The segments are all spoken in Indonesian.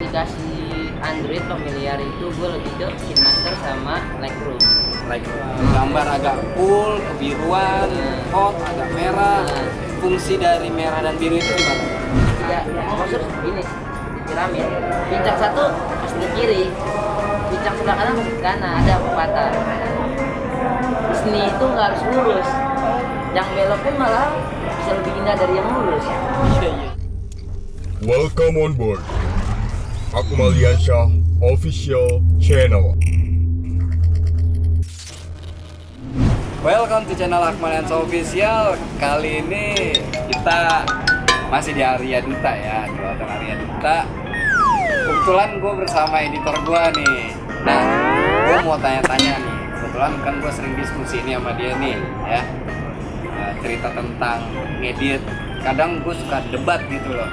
aplikasi Android familiar itu gue lebih ke KineMaster sama Lightroom. Gambar agak cool, kebiruan, hot, agak merah. Fungsi dari merah dan biru itu gimana? Tidak, maksud ini di piramid. Pincang satu pasti ke kiri, pincang sebelah kanan pasti ke kanan. Ada pepatah. Seni itu nggak harus lurus. Yang belok pun malah bisa lebih indah dari yang lurus. Iya. Welcome on board Akmaliansyah Official Channel. Welcome to channel Akmaliansyah Official. Kali ini kita masih di Arya Duta ya, di Hotel Arya Duta. Kebetulan gue bersama editor gue nih. Nah, gue mau tanya-tanya nih. Kebetulan kan gue sering diskusi nih sama dia nih, ya. Cerita tentang ngedit. Kadang gue suka debat gitu loh.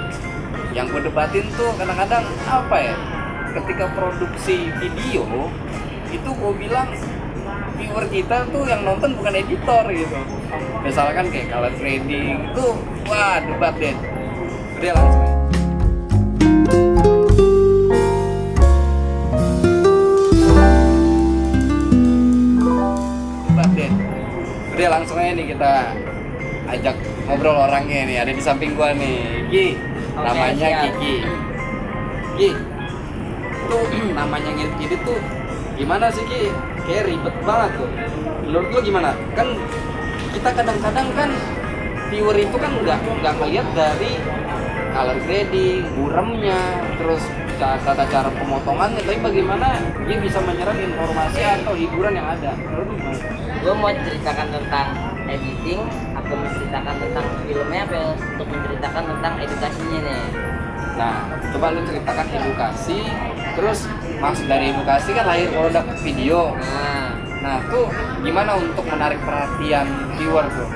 Yang gue debatin tuh kadang-kadang apa ya? Ketika produksi video itu gue bilang viewer kita tuh yang nonton bukan editor gitu. Misalkan kayak color grading itu, wah debat deh. Udah langsung aja. Debat deh. Udah langsung aja nih kita ajak ngobrol orangnya nih. Ada di samping gua nih, Ki. Namanya siap. Kiki. Ki, tuh namanya ngedit tuh gimana sih Ki? Kayak ribet banget tuh. Menurut lo gimana? Kan kita kadang-kadang kan viewer itu kan nggak ngeliat dari color grading, buremnya, terus tata cara pemotongannya, tapi bagaimana dia bisa menyerap informasi atau hiburan yang ada? Menurut lo gimana? Gue mau ceritakan tentang editing atau menceritakan tentang filmnya apa untuk menceritakan tentang edukasinya nih. Nah, coba lu ceritakan edukasi, terus maksud dari edukasi kan lahir produk video. Nah, tuh gimana untuk menarik perhatian viewer tuh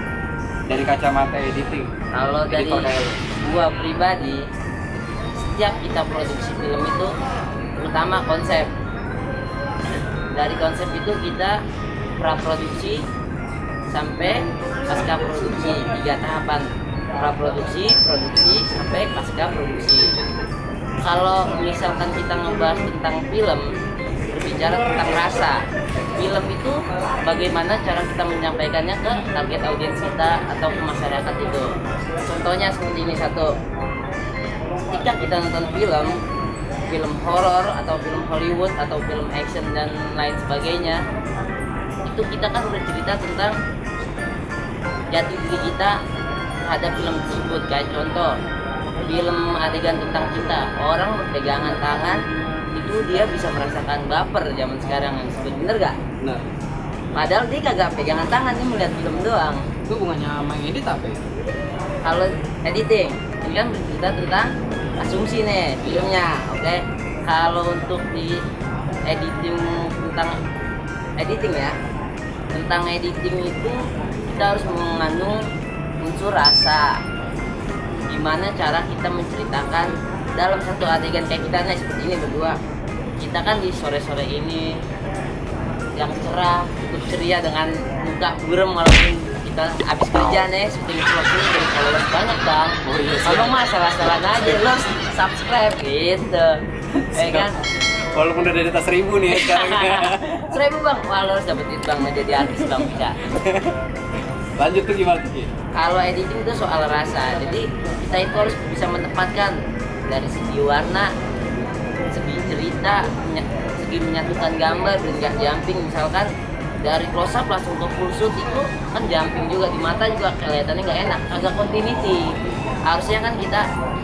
dari kacamata editing? Kalau dari Editor kayak lu. gua pribadi, setiap kita produksi film itu terutama konsep. Dari konsep itu kita praproduksi sampai pasca produksi, 3 tahapan: praproduksi, produksi, sampai pasca produksi. Kalau misalkan kita ngebahas tentang film, berbicara tentang rasa, film itu bagaimana cara kita menyampaikannya ke target audiens kita atau ke masyarakat itu. Contohnya seperti ini satu, ketika kita nonton film horor atau film Hollywood atau film action dan lain sebagainya, itu kita kan udah cerita tentang jati diri kita terhadap film tersebut. Kayak contoh film adegan tentang cinta, orang berpegangan tangan itu dia bisa merasakan baper zaman sekarang yang disebut, bener gak? Nah, Padahal dia kagak pegangan tangan, dia melihat film doang. itu hubungannya sama ngedit apa ya? Kalau editing ini kan bercerita tentang asumsi nih filmnya, oke? Kalau untuk di editing tentang editing ya, tentang editing itu kita harus mengandung unsur rasa. Gimana cara kita menceritakan dalam satu adegan kayak kita nih seperti ini berdua. Kita kan di sore-sore ini yang cerah, cukup ceria dengan muka buram walaupun kita habis kerja nih, syuting vlog ini jadi followers banyak bang. Oh iya sih. Kalau mah salah-salah aja lo subscribe gitu, ya kan? Walaupun udah di atas 1000 nih ya sekarang. 1000 bang, wah lo harus dapetin bang menjadi artis bang bisa. Lanjut tuh gimana tuh Ki? Kalau editing itu soal rasa, jadi kita itu harus bisa menempatkan dari segi warna, segi cerita, segi menyatukan gambar dan nggak jumping. Misalkan dari close up langsung ke full shoot itu kan jumping juga, di mata juga kelihatannya nggak enak, agak continuity. Harusnya kan kita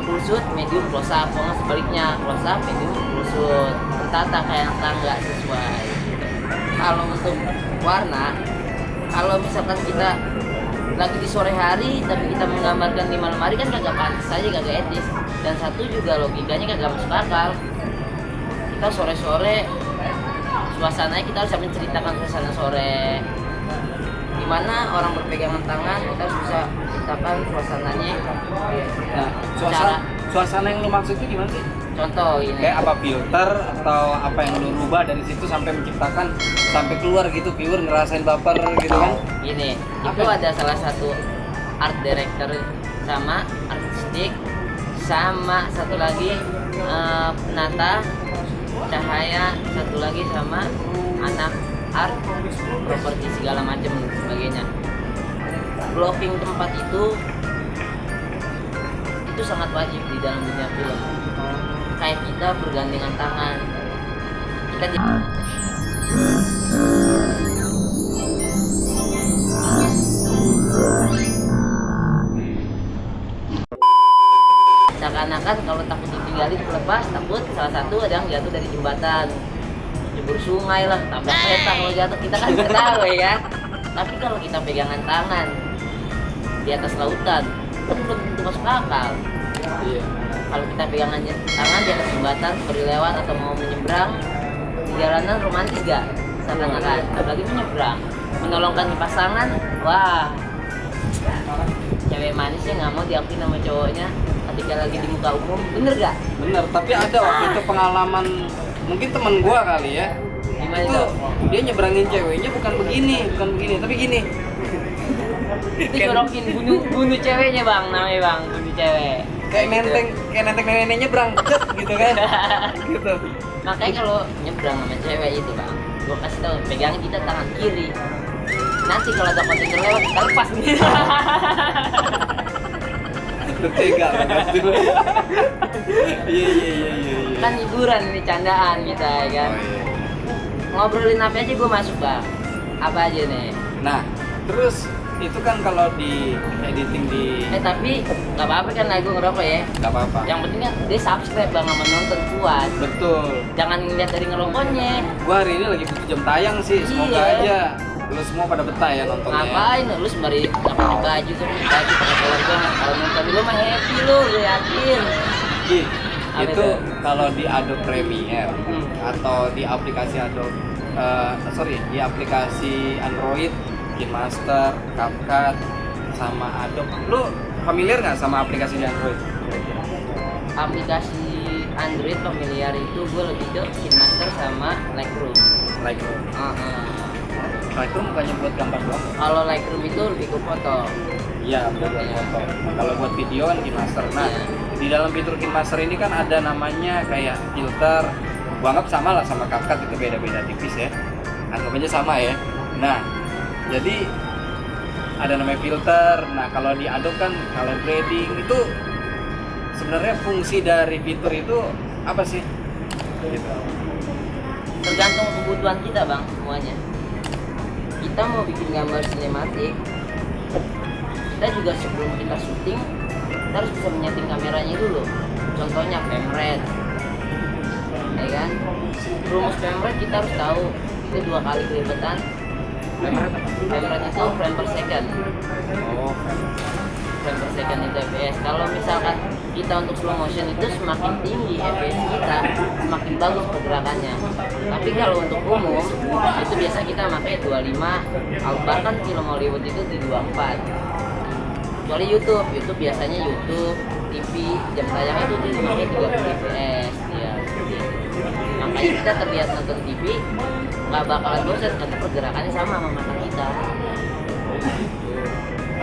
full shoot, medium close up, atau nggak sebaliknya close up, medium full shoot, tertata kayak nggak sesuai. Kalau untuk warna, kalau misalkan kita lagi di sore hari tapi kita menggambarkan di malam hari kan kagak pantas aja, kagak etis. Dan satu juga logikanya kagak masuk akal. Kita sore-sore suasananya kita harus menceritakan suasana sore, gimana orang berpegangan tangan, kita harus bisa ceritakan suasananya. Nah, suasana yang lu maksud itu gimana sih? Contoh ini, Kayak apa filter atau apa yang lu rubah dari situ sampai menciptakan sampai keluar gitu viewer ngerasain baper gitu kan? ini itu Apa? ada salah satu art director sama artistik sama satu lagi penata, cahaya, satu lagi sama anak art, properti segala macam sebagainya. Blocking tempat itu sangat wajib di dalam dunia film. Kayak kita bergandengan tangan, kita seakan-akan kalau takut ditinggalin lepas, takut salah satu ada yang jatuh dari jembatan, jebur sungai lah, tabrak kereta, kalau jatuh kita kan nggak tahu ya. Tapi kalau kita pegangan tangan di atas lautan, kan belum tentu masuk akal. Iya. Kalau kita pegangan tangan di atas jembatan seperti lewat atau mau menyeberang di jalanan, romantis gak? Seakan-akan, apalagi menyeberang, menolongkan pasangan, wah, cewek manisnya nggak mau diakui sama cowoknya ketika lagi di muka umum, bener gak? Bener, tapi ada waktu itu pengalaman, mungkin teman gua kali ya. Gimana Itu tuh? dia nyeberangin ceweknya bukan begini, tapi gini. Itu jorokin, bunuh ceweknya bang, namanya bang, bunuh cewek. Kayak nenteng neneknya nyebrang, cet, gitu kan. Gitu. Makanya kalau nyebrang sama cewek itu bang, gua kasih tau, pegang kita tangan kiri. Nanti kalau ada kontainer lewat, kita lepas gitu. Bertega banget. Iya. Kan hiburan ini, candaan kita ya kan. Oh, iya. Ngobrolin apa aja gue masuk bang, apa aja nih. Nah, terus itu kan kalau di editing di Tapi nggak apa-apa kan lagu ngerokok ya. nggak apa-apa. Yang penting kan dia subscribe bang sama nonton kuat. Betul. Jangan ngeliat dari ngerokoknya. Gua hari ini lagi butuh jam tayang sih, semoga Iya. aja lu semua pada betah ya nontonnya. Ngapain lu sembari pakai baju tuh, baju pakai keluarga. Kalau nonton gue mah happy lu yakin. Ih, Apa itu itu? kalau di Adobe Premiere atau di aplikasi di aplikasi Android, KineMaster, CapCut, sama Adobe. Lu familiar nggak sama aplikasi di Android? Aplikasi Android familiar itu gue lebih ke KineMaster sama Lightroom. Lightroom. Heeh. Lightroom bukannya buat gambar doang? Kalau Lightroom itu lebih ke foto. Iya, buat Iya. foto. Kalau buat video kan KineMaster. Nah, Iya. di dalam fitur KineMaster ini kan ada namanya kayak filter. Gua anggap sama lah sama CapCut, itu beda-beda tipis ya. Anggap aja sama ya. Nah, jadi ada namanya filter. Nah, kalau di Adobe kan color grading itu sebenarnya fungsi dari fitur itu apa sih? Gitu. Tergantung kebutuhan kita bang semuanya. Kita mau bikin gambar sinematik, kita juga sebelum kita syuting kita harus bisa menyeting kameranya dulu. Contohnya frame rate, ya kan? Rumus frame rate kita harus tahu, itu 2 kali kelipatan. Frame rate itu frame per second. Oh, Frame per second itu fps. Kalau misalkan kita untuk slow motion itu semakin tinggi fps kita, semakin bagus pergerakannya. Tapi kalau untuk umum itu biasa kita pakai 25, bahkan film Hollywood itu di 24. Kecuali YouTube biasanya YouTube, TV, jam tayang itu dipakai 30 fps ya. Makanya kita terlihat nonton TV nggak bakalan bosan karena pergerakannya sama mata kita.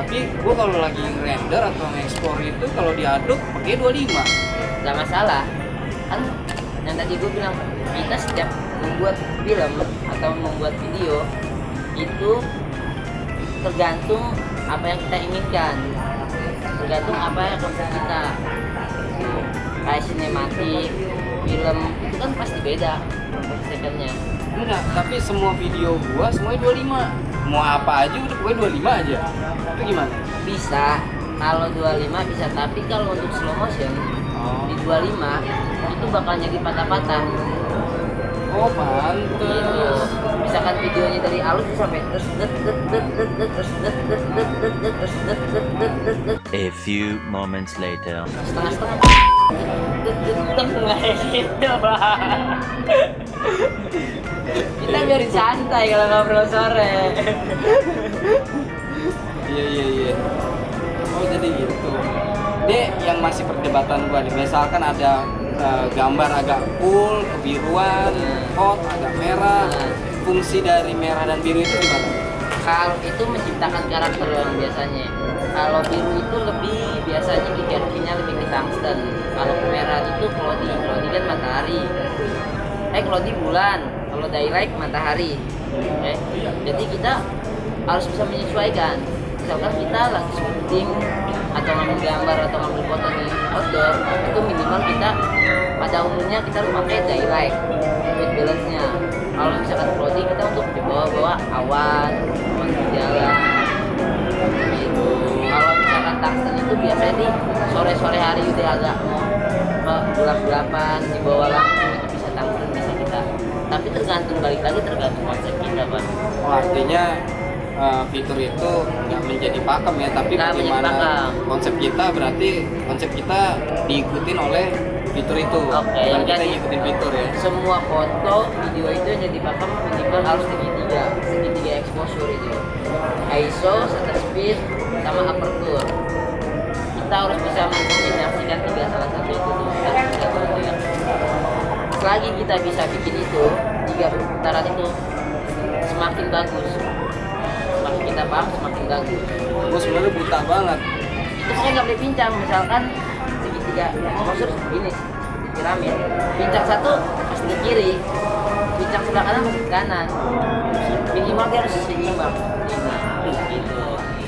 tapi gua kalau lagi render atau nge-explore itu kalau di Adobe pakai 25. Nggak masalah kan, yang tadi gue bilang kita setiap membuat film atau membuat video itu tergantung apa yang kita inginkan, tergantung apa yang konsep kita. Kayak sinematik film itu kan pasti beda secondnya. Enggak, tapi semua video gua semuanya 25. Mau apa aja udah pokoknya 25 aja. Itu gimana? Bisa, kalau 25 bisa, tapi kalau untuk slow motion di 25 itu bakal jadi patah-patah. Oh, pantes. Gitu. Misalkan videonya dari halus sampai terus A few moments later. setengah-setengah kayak gitu Bang. Kita biarin santai kalau ngobrol sore. Iya. Oh, jadi gitu. Dia yang masih perdebatan gua nih. Misalkan ada gambar agak cool, kebiruan, hot, agak merah. Fungsi dari merah dan biru itu gimana? Kalau itu menciptakan karakter yang biasanya. Kalau biru itu lebih biasanya hierarkinya lebih ke tungsten. Kalau kemerahan itu Cloudy kan matahari. Cloudy bulan. Kalau daylight matahari. Jadi kita harus bisa menyesuaikan. Misalkan kita lagi syuting atau ngambil gambar atau ngambil foto di outdoor, itu minimal kita pada umumnya kita harus pakai daylight white balance-nya. Kalau misalkan Cloudy kita untuk dibawa awan di jalan gitu. Kalau misalkan tungsten itu biasanya di sore-sore hari udah agak mau gelap-gelapan di bawah lampu itu bisa tungsten bisa kita. Tapi tergantung tergantung konsep kita, Pak. Oh, artinya fitur itu nggak menjadi pakem ya, tapi Nggak bagaimana menjadi pakem. konsep kita diikutin oleh fitur itu. Oke, Bukan kita jadi ngikutin fitur ya. semua foto, video itu yang jadi pakem minimal harus segitiga exposure itu. ISO, shutter speed, sama aperture. Kita harus bisa mengkombinasikan salah satu itu tuh. Selagi kita bisa bikin itu, 3 perputaran itu semakin bagus. Semakin kita paham, semakin bagus. Gue sebenarnya buta banget. Itu saya nggak boleh pincang, misalkan segitiga exposure begini di piramid, pincang satu pasti ke kiri, pincang sebelah kanan pasti ke kanan, minimal dia harus seimbang gitu.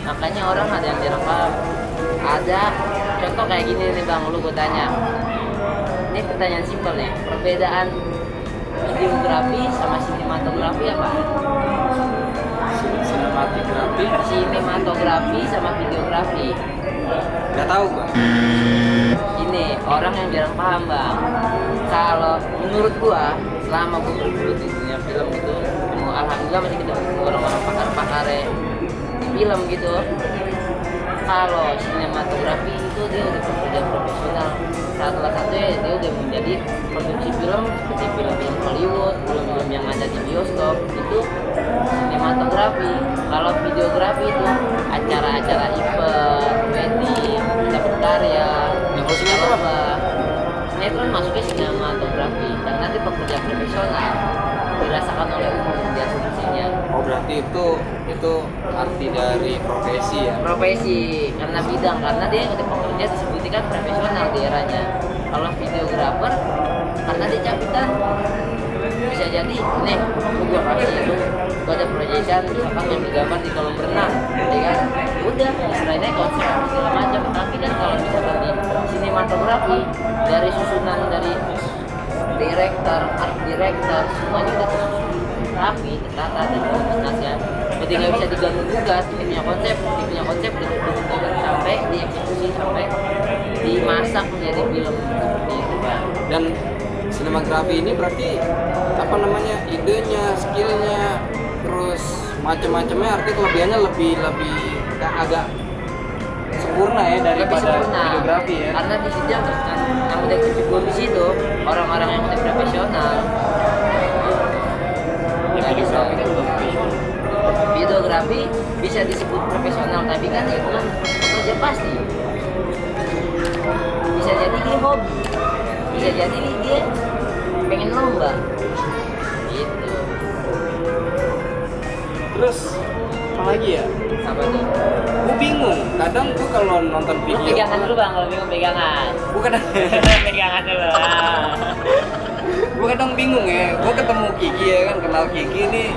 Makanya orang ada yang jarang paham. Ada contoh kayak gini nih bang, lu gue tanya, ini pertanyaan simpel nih, perbedaan videografi sama sinematografi apa? Sinematografi sama videografi. Nggak tahu Bang. Ini orang yang jarang paham bang. Kalau menurut gua, selama gua bergelut di dunia film gitu, alhamdulillah masih ketemu orang-orang pakar-pakar di film gitu. Kalau sinematografi itu dia udah bekerja profesional. Salah satunya dia udah menjadi produksi film seperti film-film Hollywood, film-film yang ada di bioskop itu sinematografi. Kalau videografi itu acara-acara event, wedding, kita berkarya, Yang kalau sinetron apa? Sinetron masuknya sinematografi karena dia pekerja profesional, dirasakan oleh umum di asumsinya. Oh berarti itu arti dari profesi ya? Profesi karena bidang, karena dia yang pekerja disebutkan profesional di eranya. Kalau videografer karena dia capitan, bisa jadi nih gua kasih itu gua ada proyekan misalkan ngambil gambar di kolam renang ya kan, udah istilahnya konsep segala macam. Tapi kan kalau misalkan di sinematografi dari susunan dari director, art director semuanya udah tersusun rapi, tertata dan koordinasinya. Jadi nggak bisa diganggu gugat. Dia punya konsep sampai dieksekusi, sampai dimasak menjadi film seperti itu Pak. Dan sinematografi ini berarti apa namanya, idenya, skillnya, terus macam-macamnya, artinya kelebihannya lebih agak sempurna ya Lebih daripada sempurna videografi ya. karena di situ yang udah kecimpung di situ orang-orang yang udah profesional. Ya, videografi kan belum profesional. Videografi bisa disebut profesional tapi kan itu kan pekerja pasti. Bisa jadi dia hobi, bisa jadi dia pengen lomba gitu. Terus apa lagi ya? Apa tuh? Gue bingung. Kadang gue kalau nonton Lu video, pegangan dulu bang, kalau bingung pegangan. bukan Pegangan dulu. gue kadang bingung ya. Gue ketemu Kiki ya kan, kenal Kiki nih.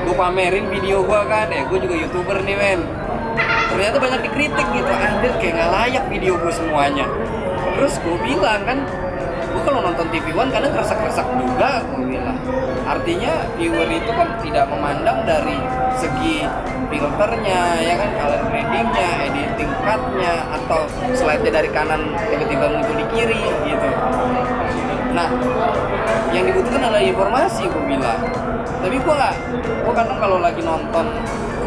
Gue pamerin video gue kan, ya gue juga YouTuber nih men. Ternyata banyak dikritik gitu, anjir kayak nggak layak video gue semuanya. Terus gue bilang kan, gue kalau nonton TV One kadang keresak-keresak juga, gue bilang. Artinya viewer itu kan tidak memandang dari segi filternya, ya kan, color gradingnya, editing cutnya, atau slide-nya dari kanan tiba-tiba muncul di kiri gitu. Nah, yang dibutuhkan adalah informasi, gue bilang. Tapi gue kadang kalau lagi nonton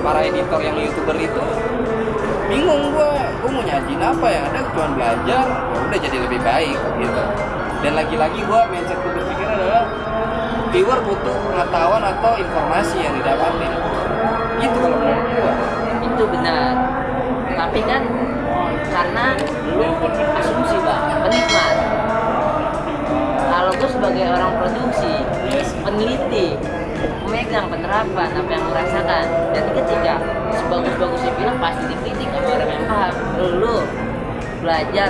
para editor yang YouTuber itu bingung gue mau nyajin apa ya, ada cuma belajar, ya udah jadi lebih baik gitu. Dan lagi-lagi gue mindset gue berpikir adalah viewer butuh pengetahuan atau informasi yang didapatin gitu kalau menurut gue. Itu benar. Tapi kan karena lu asumsi bang, penikmat. Kalau gue sebagai orang produksi, Yes. peneliti, pemegang penerapan apa yang lu rasakan. Jadi ketika sebagus-bagusnya film pasti dikritik sama orang yang paham. Lu belajar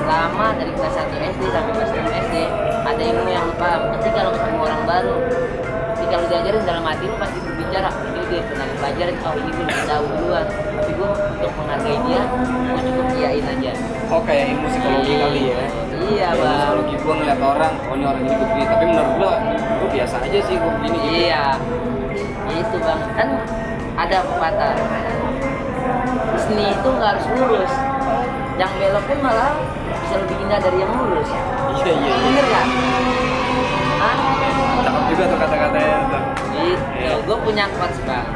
selama dari kelas 1 SD sampai kelas 6 SD ada ilmu yang lu paham. Ketika lu ketemu orang baru, ketika lu diajarin dalam hati lu pasti berbicara, ini dia pernah belajar, oh ini gue lebih tahu duluan. Tapi gue untuk menghargai dia, gue cukup iyain aja. Oh kayak ilmu psikologi kali ya. Iya Ilmu bang. psikologi gue ngeliat orang, oh ini orang ini begini. Tapi menurut gue biasa aja sih gue begini gitu. Iya, itu bang. Kan ada pepatah, seni itu nggak harus lurus, yang belok pun malah bisa lebih indah dari yang lurus. Iya iya. Bener nggak? Ah, Cakep juga tuh kata-katanya tuh. gitu. Gue punya quotes bang.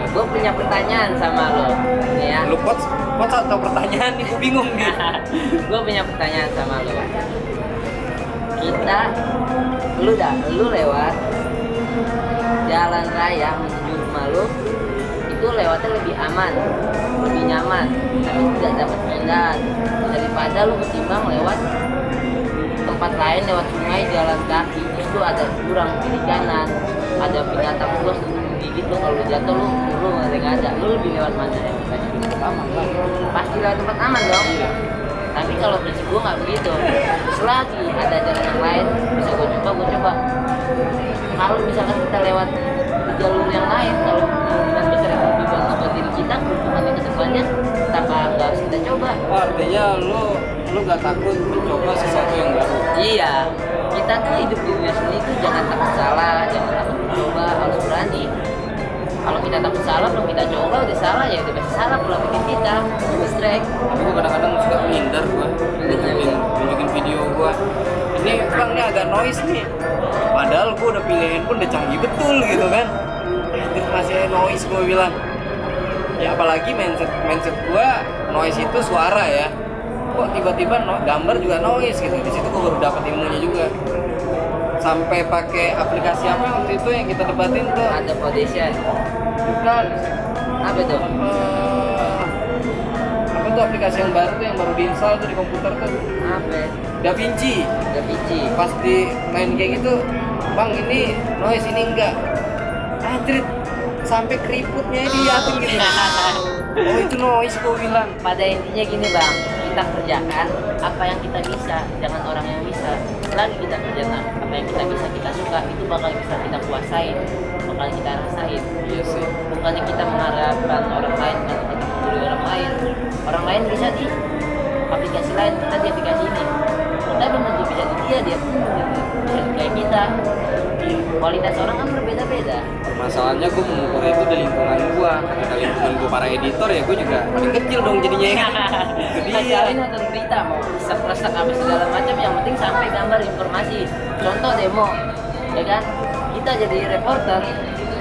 Gue punya pertanyaan sama lo, nih ya. Lu quotes atau pertanyaan nih? Gue bingung nih. Gue punya pertanyaan sama lo. Lu lewat jalan raya menuju rumah lu, itu lewatnya lebih aman, lebih nyaman, tapi tidak dapat keindahan daripada lu ketimbang lewat tempat lain, lewat sungai, jalan kaki, justru ada jurang kiri kanan, ada binatang buas gigit lu, kalau lu jatuh lu nggak ada, lu lebih lewat mana ya? Aman lah. Pasti lewat tempat aman dong. Iya. Tapi kalau prinsip gue nggak begitu. Selagi ada jalan yang lain bisa gue coba. Kalau misalkan kita lewat di jalur yang lain, kalau kemungkinan besar itu lebih bagus buat diri kita, keuntungannya ke depannya, kenapa nggak harus kita coba? Oh, artinya lu gak takut mencoba sesuatu yang baru. Iya, kita tuh hidup di dunia seni itu jangan takut salah, jangan takut mencoba, harus berani. Kalau kita takut salah, kalau kita coba udah salah ya udah pasti salah pola pikir kita, distract. Tapi gue kadang-kadang suka minder gue tunjukin video gue. Ini bang ini agak noise nih. Padahal gue udah pilih handphone udah canggih betul gitu kan. Anjir masih noise gue bilang. Ya apalagi mindset gue noise itu suara ya. Kok tiba-tiba gambar juga noise gitu. Di situ gue baru dapat ilmunya juga. Sampai pakai aplikasi apa waktu itu yang kita debatin tuh? Ada foundation. Bukan. Apa tuh? Apa tuh aplikasi yang baru tuh yang baru diinstal tuh di komputer tuh? Apa? DaVinci. Biji. Pas di main kayak gitu, bang ini noise ini enggak. Anjir, sampai keriputnya diliatin gitu. Oh itu noise gue bilang. Pada intinya gini bang, kita kerjakan apa yang kita bisa, jangan orang yang bisa. Selagi kita kerjakan apa yang kita bisa, kita suka, itu bakal bisa kita kuasain, bakal kita rasain. Iya sih. Bukannya kita mengharapkan orang lain, bukan kita membeli orang lain. Orang lain bisa di aplikasi lain, kita di aplikasi ini. Kita belum tentu bisa di dia pun bisa kayak kita. Kualitas orang kan berbeda-beda. Masalahnya gue mengukur itu di lingkungan gue. Ketika lingkungan gue para editor ya gue juga paling kecil dong jadinya ya. Itu dia. Kecuali nonton berita mau resep apa segala macam, yang penting sampai gambar informasi. Contoh demo, ya kan? Kita jadi reporter,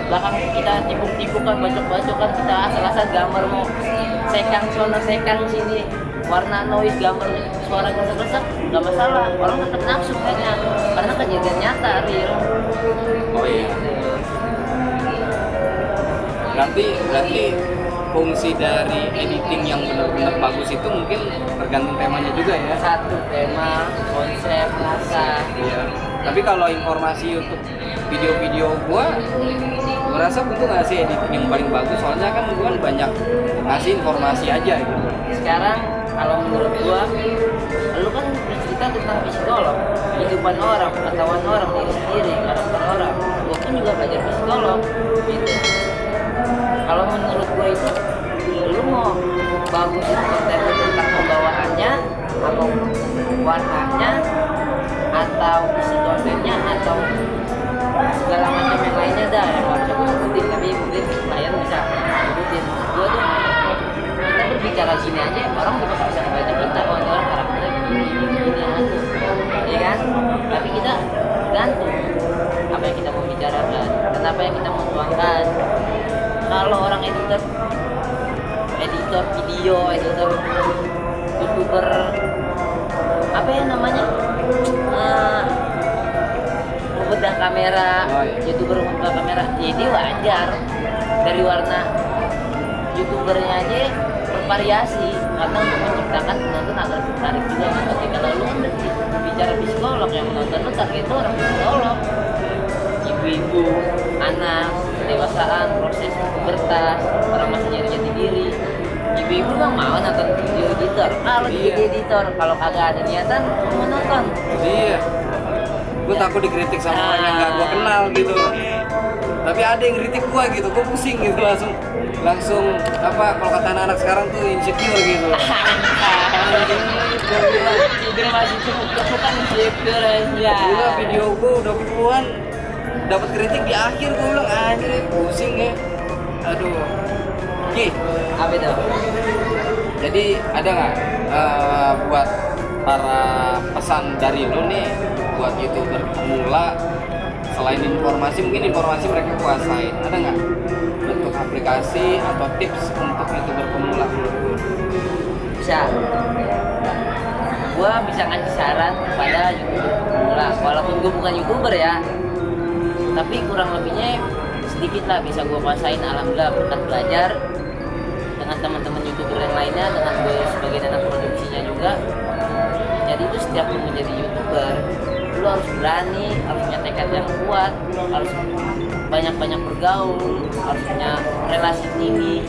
belakang kita tipuk-tipukan, bacok-bacokan, kita asal-asal gambar mau sekang sono, sekang sini, warna noise, gambar suara gesek-gesek, nggak masalah. Orang tetap nafsu kayaknya, karena kejadian nyata, real. Oh iya. Berarti fungsi dari editing yang benar-benar bagus itu mungkin tergantung temanya juga ya. Satu tema, konsep, rasa. Iya. Tapi kalau informasi untuk video-video gua merasa gua tuh ngasih editing yang paling bagus, soalnya kan gua banyak ngasih informasi aja gitu. Sekarang kalau menurut gua, lu kan bercerita tentang psikolog, kehidupan orang, pengetahuan orang, diri sendiri, karakter orang. Gua pun juga belajar psikolog, gitu. Kalau menurut gua itu, lu mau bagus konten tentang pembawaannya, atau warnanya, atau isi kontennya, atau segala macam yang lainnya dah yang harus aku sebutin, tapi mungkin klien bisa sebutin. Gua tuh kita berbicara gini aja, orang juga bisa membaca kita, oh ini orang karakternya begini aja, ya kan? Tapi kita gantung apa yang kita mau bicarakan dan apa yang kita mau tuangkan. Kalau orang editor video, editor youtuber, apa ya namanya, membedah kamera, youtuber membedah kamera, jadi wajar dari warna youtubernya aja bervariasi. karena untuk menciptakan penonton agar tertarik juga. Ketika kalau lu kan bicara psikolog, yang menonton lu target itu orang psikolog, ibu-ibu, anak, kedewasaan, proses pubertas, orang masih nyari jati diri. Ibu-ibu kan mau nonton video editor, kalau jadi editor, kalau kagak ada niatan mau nonton. Iya. Gue takut dikritik sama orang yang gak gue kenal gitu. Tapi ada yang kritik gue gitu, gue pusing gitu langsung apa kalau kata anak-anak sekarang tuh insecure gitu. Itu masih cukup kan insecure aja. Gila, video gue udah puluhan dapat kritik di akhir, gue bilang anjir pusing ya. Aduh. Ki, Apa itu? jadi ada nggak buat para pesan dari lu nih buat YouTuber pemula, selain informasi, mungkin informasi mereka kuasain, ada nggak bentuk aplikasi atau tips untuk YouTuber pemula? Bisa. Gua bisa ngasih saran kepada YouTuber pemula, walaupun gua bukan YouTuber ya, tapi kurang lebihnya sedikit lah bisa gua kuasain. Alhamdulillah berkat belajar dengan teman-teman YouTuber yang lainnya, dengan gue sebagai anak produksinya juga. Jadi itu setiap lu menjadi YouTuber, lu harus berani, harus punya tekad yang kuat, harus banyak-banyak bergaul, harus punya relasi tinggi,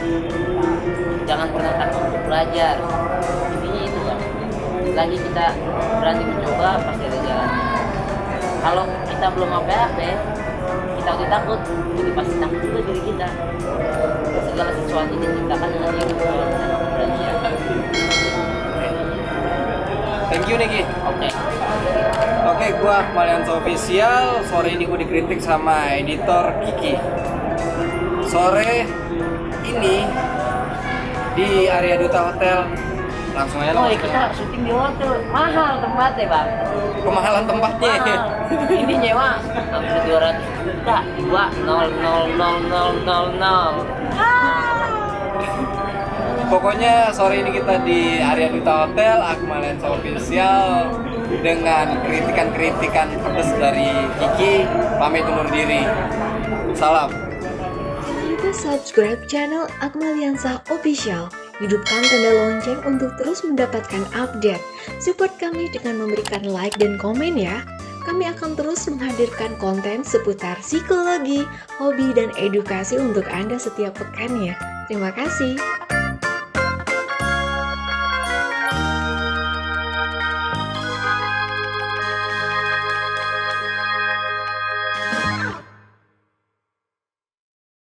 jangan pernah takut untuk belajar. Intinya itu kan. Lagi kita berani mencoba, pasti ada jalan. Kalau kita belum apa-apa, kita udah takut, jadi pasti takut juga diri kita. Segala sesuatu diciptakan dengan yang keberanian. Thank you nih Ki. Oke, gua Akmaliansa Official. Sore ini gua dikritik sama editor Kiki. Sore ini di area Duta Hotel. Langsung aja Oh, langsung. kita syuting di hotel, mahal tempatnya bang. Kemahalan tempatnya. Mahal. Ini nyewa hampir 200 juta, 2000000. Pokoknya sore ini kita di area Duta Hotel, Akmaliansa Official, dengan kritikan-kritikan pedas dari Kiki, pamit undur diri. Salam. Kita subscribe channel Akmaliansa Official. Hidupkan tanda lonceng untuk terus mendapatkan update. Support kami dengan memberikan like dan komen ya. Kami akan terus menghadirkan konten seputar psikologi, hobi, dan edukasi untuk Anda setiap pekannya. Terima kasih.